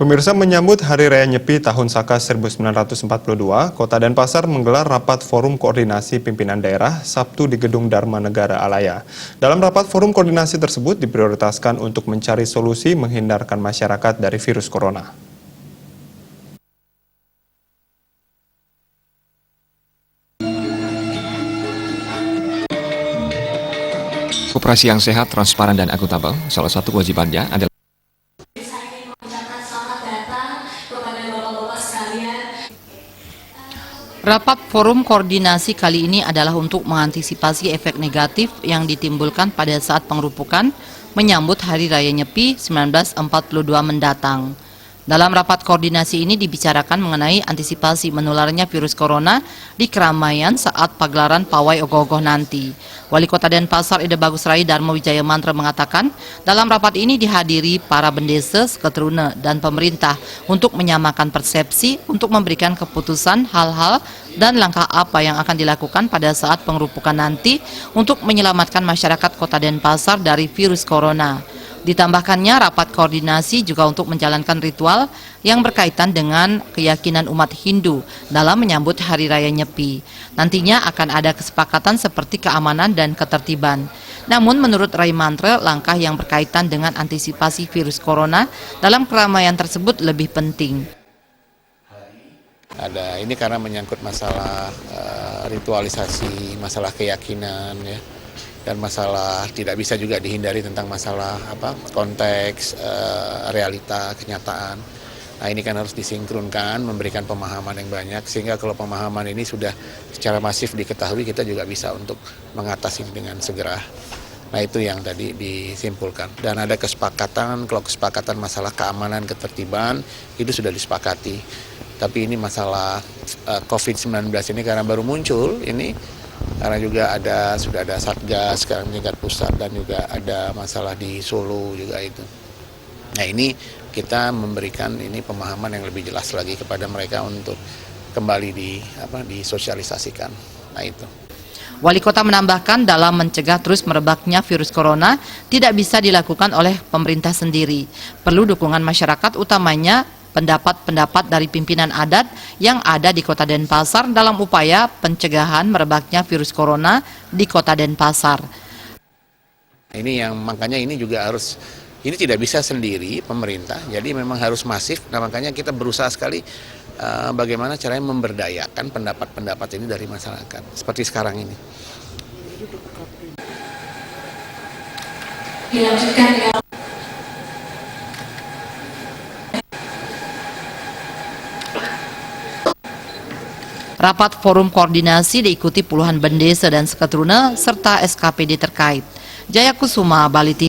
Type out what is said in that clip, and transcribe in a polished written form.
Pemirsa, menyambut Hari Raya Nyepi Tahun Saka 1942, Kota Denpasar menggelar rapat forum koordinasi pimpinan daerah Sabtu di Gedung Dharma Negara Alaya. Dalam rapat forum koordinasi tersebut diprioritaskan untuk mencari solusi menghindarkan masyarakat dari virus corona. Koperasi yang sehat, transparan, dan akuntabel, salah satu kewajibannya adalah Rapat forum koordinasi kali ini adalah untuk mengantisipasi efek negatif yang ditimbulkan pada saat pengerupukan menyambut Hari Raya Nyepi 1942 mendatang. Dalam rapat koordinasi ini dibicarakan mengenai antisipasi menularnya virus corona di keramaian saat pagelaran pawai ogoh-ogoh nanti. Wali Kota Denpasar Ida Bagus Rai Darmo Wijaya Mantra mengatakan, dalam rapat ini dihadiri para bendesa, seketeruna, dan pemerintah untuk menyamakan persepsi untuk memberikan keputusan hal-hal dan langkah apa yang akan dilakukan pada saat pengerupukan nanti untuk menyelamatkan masyarakat Kota Denpasar dari virus corona. Ditambahkannya rapat koordinasi juga untuk menjalankan ritual yang berkaitan dengan keyakinan umat Hindu dalam menyambut Hari Raya Nyepi. Nantinya akan ada kesepakatan seperti keamanan dan ketertiban. Namun menurut Rai Mantra, langkah yang berkaitan dengan antisipasi virus corona dalam keramaian tersebut lebih penting. Ini karena menyangkut masalah ritualisasi, masalah keyakinan, ya. Dan masalah tidak bisa juga dihindari tentang masalah konteks, realita, kenyataan. Nah, ini kan harus disinkronkan, memberikan pemahaman yang banyak, sehingga kalau pemahaman ini sudah secara masif diketahui, kita juga bisa untuk mengatasi dengan segera. Nah, itu yang tadi disimpulkan. Dan ada kesepakatan, kalau kesepakatan masalah keamanan, ketertiban, itu sudah disepakati. Tapi ini masalah COVID-19 ini karena baru muncul, ini karena juga sudah ada Satgas sekarang tingkat pusat dan juga ada masalah di Solo juga itu. Nah, ini kita memberikan ini pemahaman yang lebih jelas lagi kepada mereka untuk kembali disosialisasikan. Nah, itu. Wali Kota menambahkan dalam mencegah terus merebaknya virus corona tidak bisa dilakukan oleh pemerintah sendiri. Perlu dukungan masyarakat, utamanya pendapat-pendapat dari pimpinan adat yang ada di Kota Denpasar dalam upaya pencegahan merebaknya virus corona di Kota Denpasar. Ini yang makanya ini juga harus, ini tidak bisa sendiri pemerintah, jadi memang harus masif. Nah, makanya kita berusaha sekali bagaimana caranya memberdayakan pendapat-pendapat ini dari masyarakat, seperti sekarang ini. Rapat forum koordinasi diikuti puluhan bendesa dan seketeruna serta SKPD terkait. Jaya Kusuma, Bali TV.